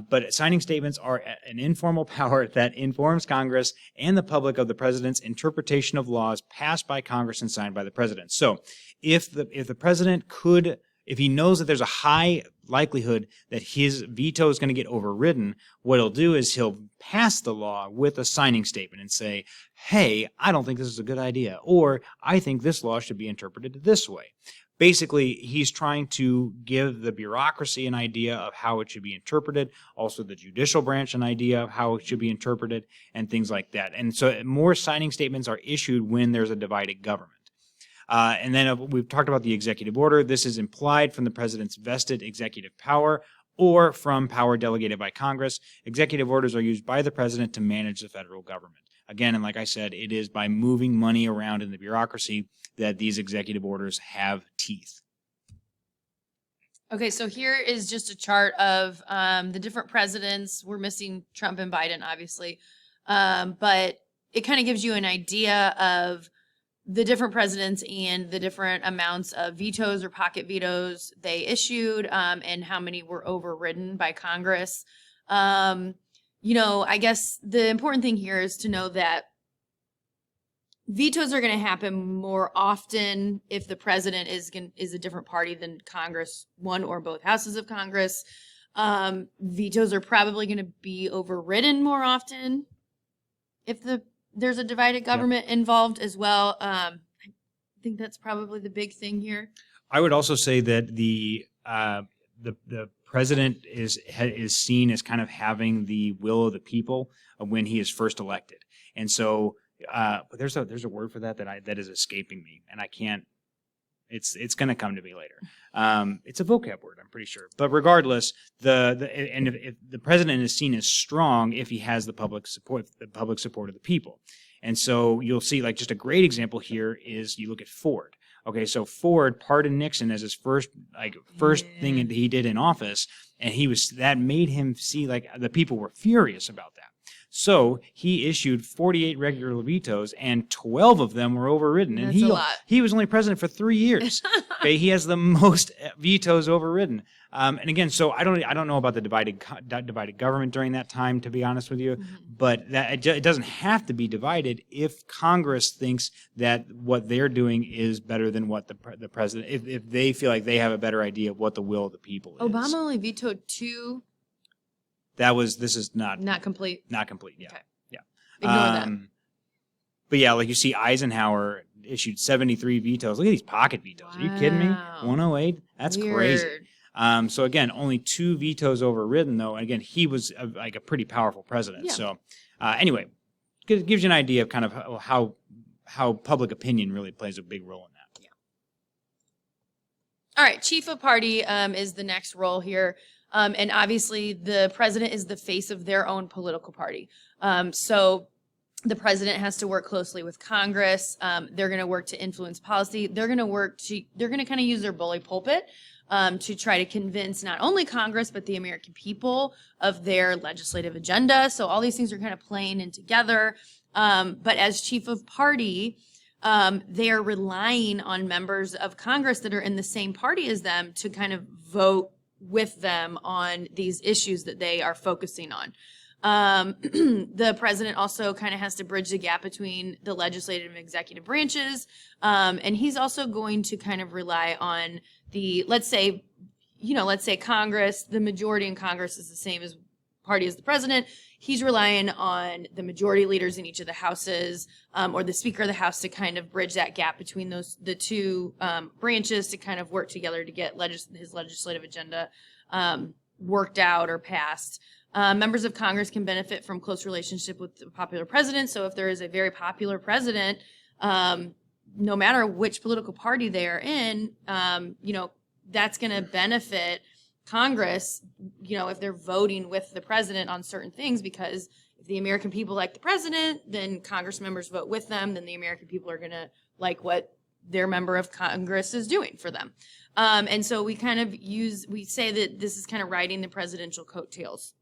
But signing statements are an informal power that informs Congress and the public of the president's interpretation of laws passed by Congress and signed by the president. So if the president if he knows that there's a high likelihood that his veto is going to get overridden, what he'll do is he'll pass the law with a signing statement and say, hey, I don't think this is a good idea, or I think this law should be interpreted this way. Basically, he's trying to give the bureaucracy an idea of how it should be interpreted, also the judicial branch an idea of how it should be interpreted, and things like that. And so more signing statements are issued when there's a divided government. And then we've talked about the executive order. This is implied from the president's vested executive power or from power delegated by Congress. Executive orders are used by the president to manage the federal government. Again, and like I said, it is by moving money around in the bureaucracy that these executive orders have teeth. Okay, so here is just a chart of the different presidents. We're missing Trump and Biden, obviously. But it kind of gives you an idea of the different presidents and the different amounts of vetoes or pocket vetoes they issued, and how many were overridden by Congress. I guess the important thing here is to know that vetoes are going to happen more often if the president is a different party than Congress, one or both houses of Congress. Vetoes are probably going to be overridden more often if there's a divided government involved as well. I think that's probably the big thing here. I would also say that the president is seen as kind of having the will of the people when he is first elected, and so but there's a word for that is escaping me, and I can't. It's going to come to me later. It's a vocab word, I'm pretty sure. But regardless, if the president is seen as strong if he has the public support of the people, and so you'll see like just a great example here is you look at Ford. Okay, so Ford pardoned Nixon as his first thing that he did in office, and that made him see like the people were furious about that. So he issued 48 regular vetoes, and 12 of them were overridden. And That's a lot. He was only president for 3 years. Okay, he has the most vetoes overridden. And again, so I don't know about the divided government during that time, to be honest with you. Mm-hmm. But it doesn't have to be divided if Congress thinks that what they're doing is better than what the president. If they feel like they have a better idea of what the will of the people is. Obama only vetoed 2. This is not complete. Not complete. Yeah. Okay. Yeah. Ignore that. But yeah, like you see, Eisenhower issued 73 vetoes. Look at these pocket vetoes. Are you kidding me? Wow. 108? That's Weird. crazy. So again, only 2 vetoes overridden, though. And again, he was like a pretty powerful president. Yeah. So anyway, gives you an idea of kind of how public opinion really plays a big role in that. Yeah. All right, chief of party is the next role here. And obviously, the president is the face of their own political party. So the president has to work closely with Congress. They're going to work to influence policy. They're going to kind of use their bully pulpit to try to convince not only Congress, but the American people of their legislative agenda. So all these things are kind of playing in together. But as chief of party, they are relying on members of Congress that are in the same party as them to kind of vote with them on these issues that they are focusing on. The president also kind of has to bridge the gap between the legislative and executive branches. And he's also going to kind of rely on let's say Congress, the majority in Congress is the same as party as the president. He's relying on the majority leaders in each of the houses, or the Speaker of the House to kind of bridge that gap between the two branches to kind of work together to get his legislative agenda worked out or passed. Members of Congress can benefit from close relationship with the popular president. So if there is a very popular president, no matter which political party they are in, that's going to benefit Congress, if they're voting with the president on certain things, because if the American people like the president, then Congress members vote with them, then the American people are going to like what their member of Congress is doing for them. And so we say that this is kind of riding the presidential coattails.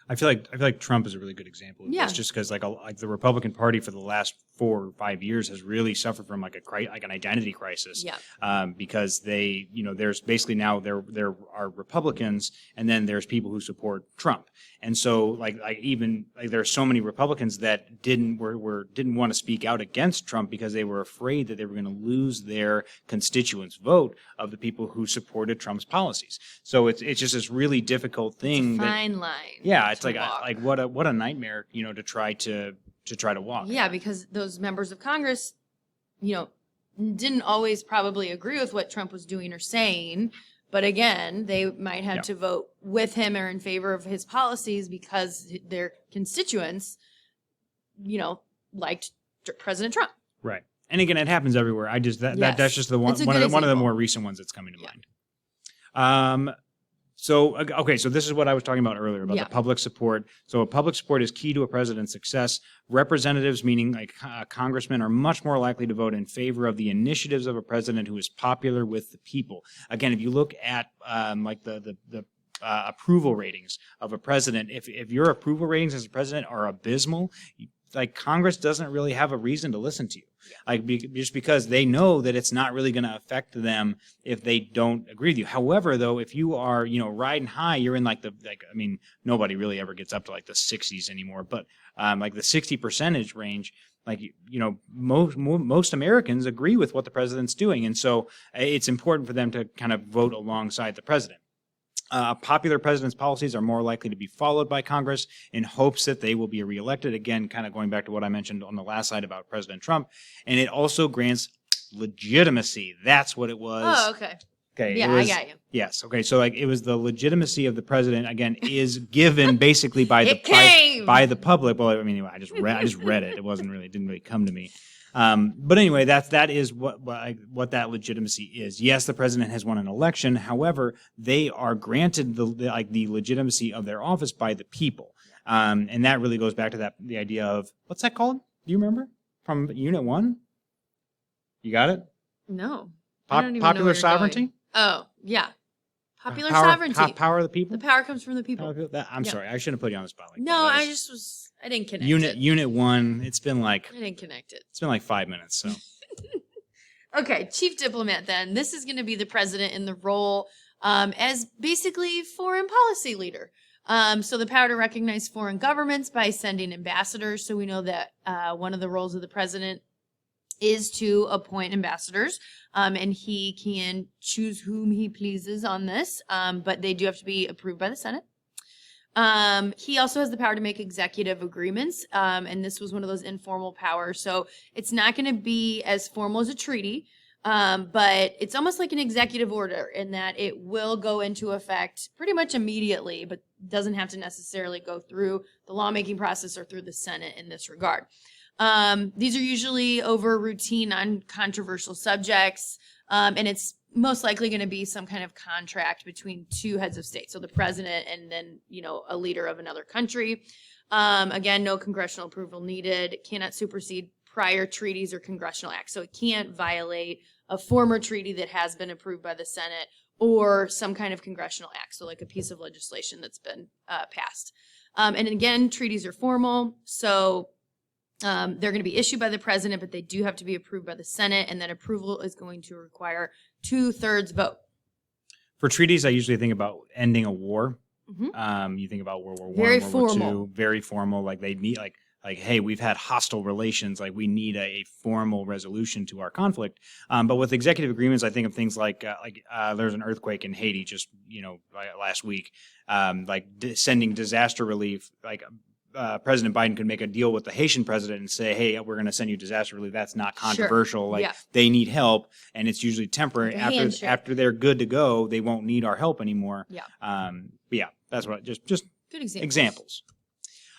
I feel like Trump is a really good example of this, just because like the Republican Party for the last 4 or 5 years has really suffered from like an identity crisis. Yeah. Because they, there's basically now there are Republicans and then there's people who support Trump, and so there are so many Republicans that didn't want to speak out against Trump because they were afraid that they were going to lose their constituents' vote of the people who supported Trump's policies. So it's just this really difficult thing. It's a fine line. Yeah, it's like what a nightmare, to try to walk. Yeah, because those members of Congress, didn't always probably agree with what Trump was doing or saying, but again, they might have to vote with him or in favor of his policies because their constituents, liked President Trump. Right. And again, it happens everywhere. That's just one of the more recent ones that's coming to mind. So this is what I was talking about earlier about the public support. So public support is key to a president's success. Representatives, meaning congressmen, are much more likely to vote in favor of the initiatives of a president who is popular with the people. Again, if you look at the approval ratings of a president, if your approval ratings as a president are abysmal, Congress doesn't really have a reason to listen to you. Just because they know that it's not really going to affect them if they don't agree with you. However, though, if you are, riding high, you're in nobody really ever gets up to the 60s anymore, but the 60% range, Like, most Americans agree with what the president's doing. And so it's important for them to kind of vote alongside the president. Popular president's policies are more likely to be followed by Congress in hopes that they will be reelected. Again, kind of going back to what I mentioned on the last slide about President Trump. And it also grants legitimacy. That's what it was. Oh, okay. Okay. Yeah, I got you. Yes. Okay. So like it was the legitimacy of the president again is given basically by by the public. Well, I mean, I just read it. It didn't really come to me. But anyway, that is what that legitimacy is. Yes, the president has won an election. However, they are granted the legitimacy of their office by the people. And that really goes back to the idea of, what's that called? Do you remember? From Unit 1? You got it? No. I don't even know Popular where you're sovereignty? going. Oh, yeah. Popular sovereignty. Power of the people? The power comes from the people. I'm sorry. I shouldn't have put you on the spot like that. No, I didn't connect it. Unit 1, I didn't connect it. It's been like 5 minutes, so. Okay, chief diplomat then. This is going to be the president in the role as basically foreign policy leader. So the power to recognize foreign governments by sending ambassadors. So we know that one of the roles of the president is to appoint ambassadors, and he can choose whom he pleases on this, but they do have to be approved by the Senate. He also has the power to make executive agreements, and this was one of those informal powers. So it's not going to be as formal as a treaty, but it's almost like an executive order in that it will go into effect pretty much immediately, but doesn't have to necessarily go through the lawmaking process or through the Senate in this regard. These are usually over routine, non-controversial subjects, and it's most likely going to be some kind of contract between two heads of state. So the president and then, a leader of another country. Again, no congressional approval needed. It cannot supersede prior treaties or congressional acts. So it can't violate a former treaty that has been approved by the Senate or some kind of congressional act. So like a piece of legislation that's been passed. And again, treaties are formal. So they're going to be issued by the president, but they do have to be approved by the Senate, and that approval is going to require 2/3 vote. For treaties, I usually think about ending a war. Mm-hmm. You think about World War I, Very World War formal. II, very formal. Like they need, like, hey, we've had hostile relations. Like we need a formal resolution to our conflict. But with executive agreements, I think of things like there's an earthquake in Haiti just last week. Sending disaster relief, President Biden could make a deal with the Haitian president and say, hey, we're going to send you disaster relief. That's not controversial. Sure. They need help, and it's usually temporary. After they're good to go, they won't need our help anymore. Yeah. That's what just good examples.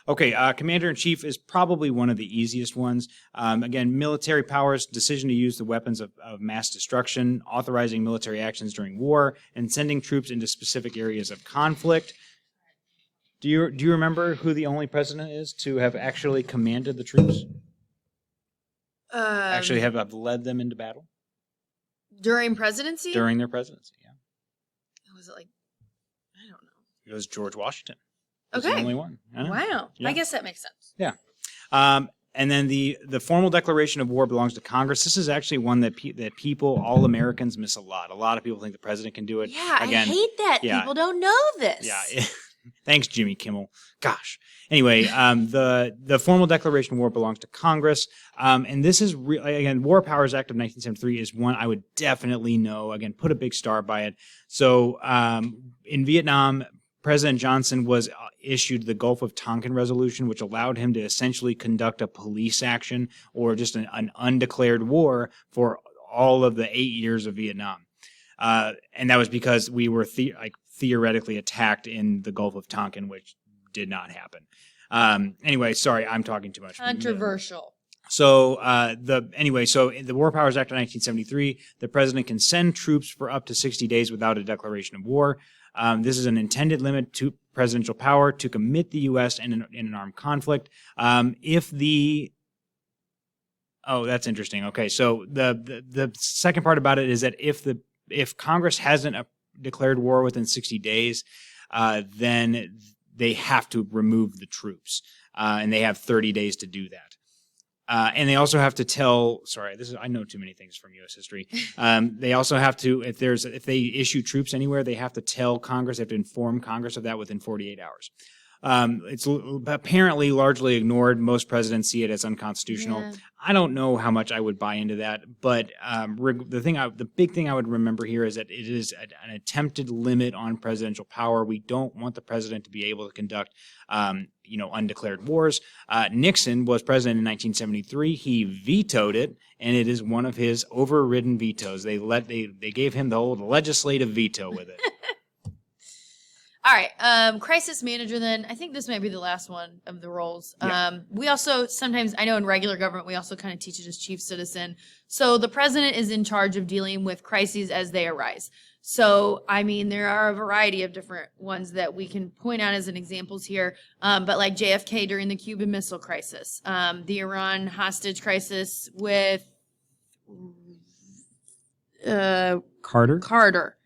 Okay, Commander-in-Chief is probably one of the easiest ones. Again, military powers, decision to use the weapons of mass destruction, authorizing military actions during war, and sending troops into specific areas of conflict. Do you remember who the only president is to have actually commanded the troops? Actually have led them into battle? During presidency? During their presidency, yeah. Was it I don't know. It was George Washington. Okay. The only one. Wow. Yeah. I guess that makes sense. Yeah. And then the formal declaration of war belongs to Congress. This is actually one that people, all Americans, miss a lot. A lot of people think the president can do it. Yeah, again, I hate that people don't know this. Yeah. Thanks, Jimmy Kimmel. Gosh. Anyway, the formal declaration of war belongs to Congress. And this is, again, War Powers Act of 1973 is one I would definitely know. Again, put a big star by it. So in Vietnam, President Johnson was issued the Gulf of Tonkin resolution, which allowed him to essentially conduct a police action or just an undeclared war for all of the 8 years of Vietnam. And that was because we were theoretically attacked in the Gulf of Tonkin, which did not happen. Anyway, sorry, I'm talking too much. Controversial. So in the War Powers Act of 1973, the president can send troops for up to 60 days without a declaration of war. This is an intended limit to presidential power to commit the U.S. in an armed conflict. That's interesting. Okay, so the second part about it is that if Congress hasn't declared war within 60 days, then they have to remove the troops, and they have 30 days to do that. And they also have to tell. Sorry, I know too many things from U.S. history. They also have to, if they issue troops anywhere, they have to tell Congress. They have to inform Congress of that within 48 hours. It's apparently largely ignored. Most presidents see it as unconstitutional. Yeah. I don't know how much I would buy into that, but the big thing I would remember here is that it is an attempted limit on presidential power. We don't want the president to be able to conduct, undeclared wars. Nixon was president in 1973. He vetoed it, and it is one of his overridden vetoes. They gave him the old legislative veto with it. All right, crisis manager then. I think this might be the last one of the roles. Yeah. We also sometimes, I know in regular government, we also kind of teach it as chief citizen. So the president is in charge of dealing with crises as they arise. So, I mean, there are a variety of different ones that we can point out as an examples here. But like JFK during the Cuban Missile Crisis, the Iran hostage crisis with Carter?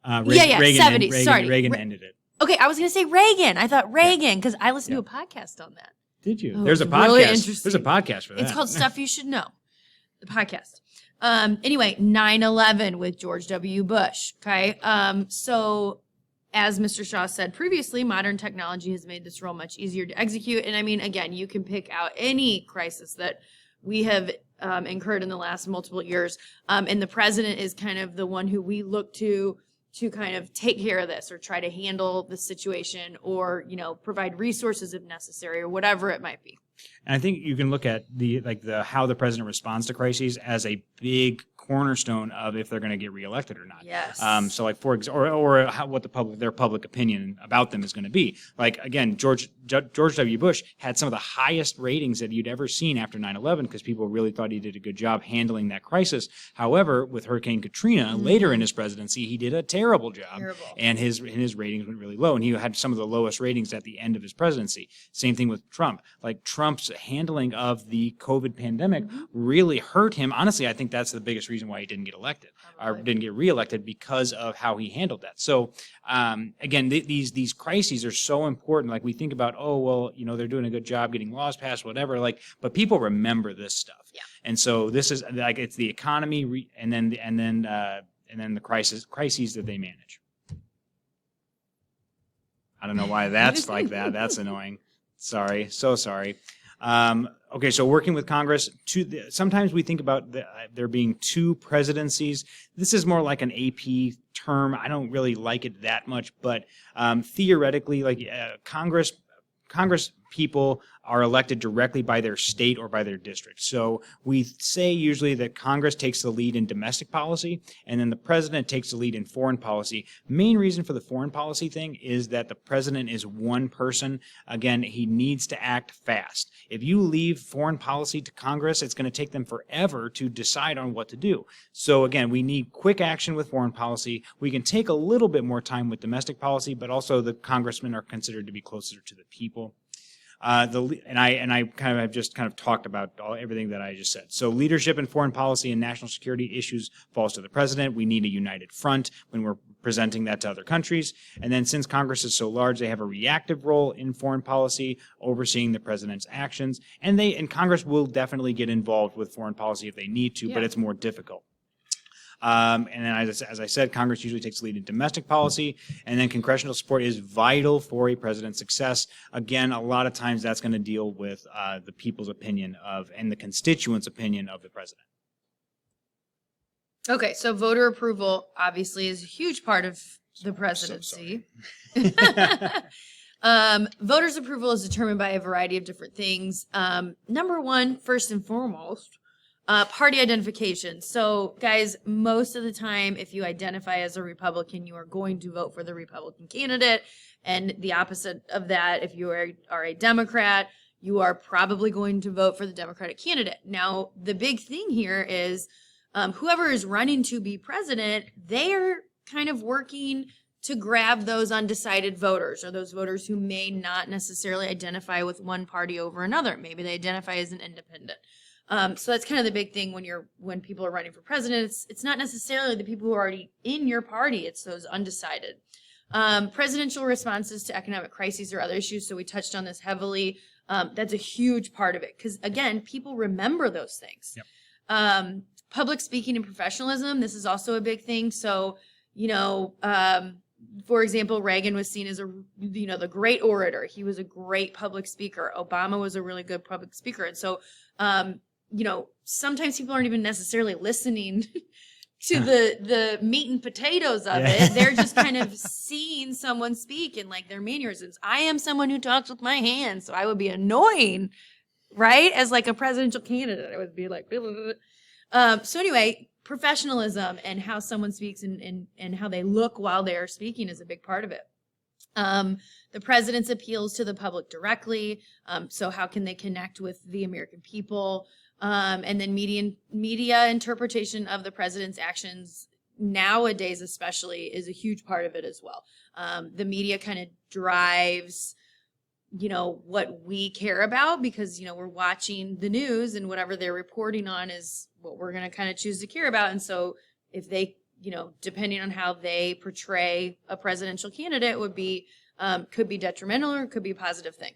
Reagan, 70s. Sorry. Reagan ended it. Okay, I was going to say Reagan. I thought Reagan because I listened to a podcast on that. Did you? Oh, There's a it's podcast. really interesting. There's a podcast for that. It's called Stuff You Should Know, the podcast. Anyway, 9/11 with George W. Bush. Okay, so as Mr. Shaw said previously, modern technology has made this role much easier to execute. And I mean, again, you can pick out any crisis that we have incurred in the last multiple years, and the president is kind of the one who we look to kind of take care of this or try to handle the situation or, provide resources if necessary or whatever it might be. And I think you can look at how the president responds to crises as a big cornerstone of if they're going to get reelected or not. Yes. So like or what their public opinion about them is going to be. Like again, George W. Bush had some of the highest ratings that you'd ever seen after 9/11 because people really thought he did a good job handling that crisis. However, with Hurricane Katrina later in his presidency, he did a terrible job, and his ratings went really low, and he had some of the lowest ratings at the end of his presidency. Same thing with Trump. Like Trump's handling of the COVID pandemic really hurt him. Honestly, I think that's the biggest reason why he didn't get elected or didn't get reelected because of how he handled that. So again, these crises are so important. Like we think about, they're doing a good job getting laws passed, whatever. But people remember this stuff. Yeah. And so this is like it's the economy and then the crises that they manage. I don't know why that's like that. That's annoying. Sorry. So sorry. Okay, so working with Congress, sometimes we think about there being two presidencies. This is more like an AP term. I don't really like it that much, but theoretically, Congress people are elected directly by their state or by their district. So we say usually that Congress takes the lead in domestic policy, and then the president takes the lead in foreign policy. Main reason for the foreign policy thing is that the president is one person. Again, he needs to act fast. If you leave foreign policy to Congress, it's going to take them forever to decide on what to do. So again, we need quick action with foreign policy. We can take a little bit more time with domestic policy, but also the congressmen are considered to be closer to the people. I have just talked about everything that I just said. So leadership in foreign policy and national security issues falls to the president. We need a united front when we're presenting that to other countries. And then since Congress is so large, they have a reactive role in foreign policy, overseeing the president's actions. And Congress will definitely get involved with foreign policy if they need to, but it's more difficult. And then, as I said, Congress usually takes the lead in domestic policy, and then congressional support is vital for a president's success. Again, a lot of times that's going to deal with the people's opinion and the constituents' opinion of the president. Okay, so voter approval obviously is a huge part of the presidency. Voters' approval is determined by a variety of different things. Number one, first and foremost, party identification. So, guys, most of the time, if you identify as a Republican, you are going to vote for the Republican candidate. And the opposite of that, if you are a Democrat, you are probably going to vote for the Democratic candidate. Now, the big thing here is whoever is running to be president, they are kind of working to grab those undecided voters or those voters who may not necessarily identify with one party over another. Maybe they identify as an independent. So that's kind of the big thing when people are running for president. It's not necessarily the people who are already in your party. It's those undecided. Presidential responses to economic crises or other issues. So we touched on this heavily. That's a huge part of it because, again, people remember those things. Yep. Public speaking and professionalism. This is also a big thing. So, for example, Reagan was seen as the great orator. He was a great public speaker. Obama was a really good public speaker. And so, sometimes people aren't even necessarily listening to the meat and potatoes of it. They're just kind of seeing someone speak and like their mannerisms. I am someone who talks with my hands, so I would be annoying, right? As like a presidential candidate, I would be like, blah, blah, blah. So anyway, professionalism and how someone speaks and how they look while they are speaking is a big part of it. The president's appeals to the public directly. So how can they connect with the American people? And then media interpretation of the president's actions nowadays especially is a huge part of it as well. The media kind of drives, what we care about because, we're watching the news and whatever they're reporting on is what we're going to kind of choose to care about. And so if they, depending on how they portray a presidential candidate would be, could be detrimental or could be a positive thing.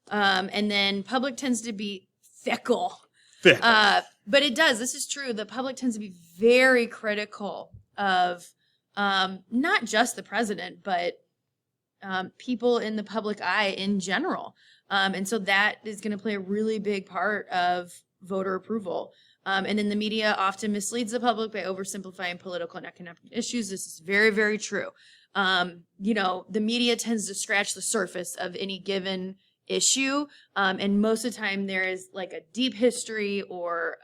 And then public tends to be fickle. But it does. This is true. The public tends to be very critical of not just the president, but people in the public eye in general. And so that is going to play a really big part of voter approval. And then the media often misleads the public by oversimplifying political and economic issues. This is very, very true. The media tends to scratch the surface of any given issue. And most of the time there is like a deep history or,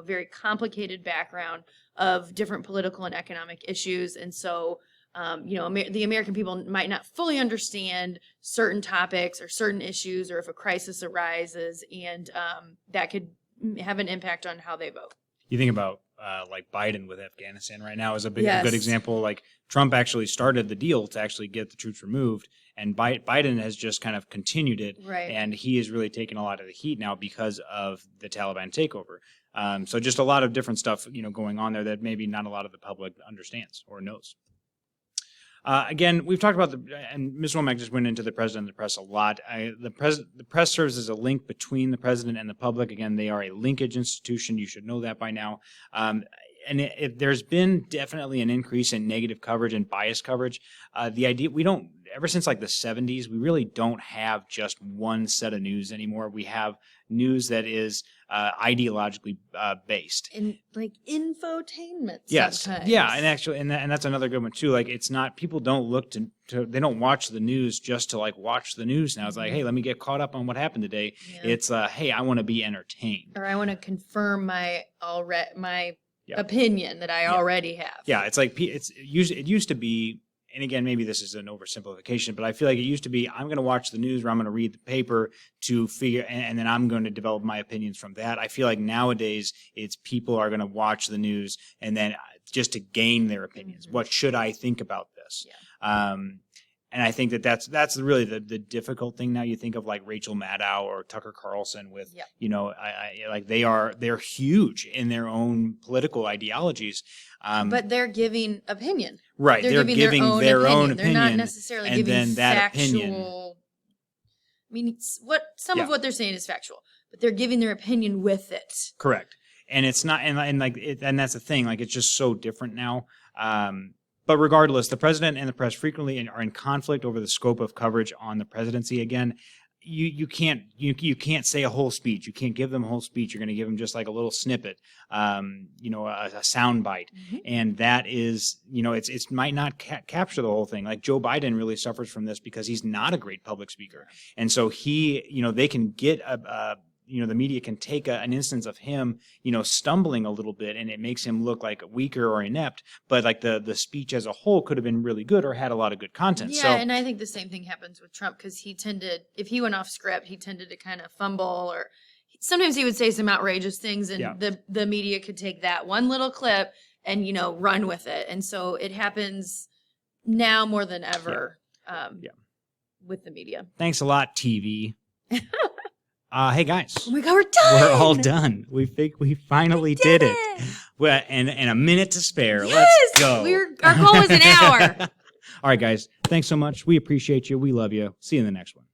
very complicated background of different political and economic issues. And so, the American people might not fully understand certain topics or certain issues, or if a crisis arises, and that could have an impact on how they vote. You think about like Biden with Afghanistan right now is a good example. Like Trump actually started the deal to actually get the troops removed, and Biden has just kind of continued it. Right. And he is really taking a lot of the heat now because of the Taliban takeover. So just a lot of different stuff, going on there that maybe not a lot of the public understands or knows. Again, we've talked about and Ms. Womack just went into the president and the press a lot. The press serves as a link between the president and the public. Again, they are a linkage institution. You should know that by now. And if there's been definitely an increase in negative coverage and biased coverage. The idea ever since like the 70s, we really don't have just one set of news anymore. We have news that is ideologically based. And like infotainment. Yes. Sometimes. Yeah. And actually, and that's another good one too. Like it's not, people don't look they don't watch the news just to like watch the news now. It's like, hey, let me get caught up on what happened today. Yeah. It's hey, I want to be entertained. Or I want to confirm my opinion that I already have. Yeah. It's like, it used to be, and again, maybe this is an oversimplification, but I feel like it used to be, I'm going to watch the news or I'm going to read the paper to figure, and then I'm going to develop my opinions from that. I feel like nowadays it's people are going to watch the news and then just to gain their opinions. Mm-hmm. What should I think about this? Yeah. And I think that's really the difficult thing now. You think of like Rachel Maddow or Tucker Carlson with, like they're huge in their own political ideologies. But they're giving opinion. Right. They're giving their own opinion. They're not necessarily and giving then that factual. Opinion. I mean, some of what they're saying is factual, but they're giving their opinion with it. Correct. And it's not, and that's the thing. Like it's just so different now. But regardless, the president and the press frequently are in conflict over the scope of coverage on the presidency. Again, you can't say a whole speech. You can't give them a whole speech. You're going to give them just like a little snippet, a sound bite. Mm-hmm. And that is, it might not capture the whole thing. Like Joe Biden really suffers from this because he's not a great public speaker. And so they can get the media can take an instance of him, stumbling a little bit, and it makes him look like weaker or inept. But like the speech as a whole could have been really good or had a lot of good content. Yeah, and I think the same thing happens with Trump because if he went off script, he tended to kind of fumble, or sometimes he would say some outrageous things, and the media could take that one little clip and run with it. And so it happens now more than ever with the media. Thanks a lot, TV. Hey guys! Oh my God, we're done. We're all done. We think we finally did it. Well, and a minute to spare. Yes! Let's go. Our goal was an hour. All right, guys. Thanks so much. We appreciate you. We love you. See you in the next one.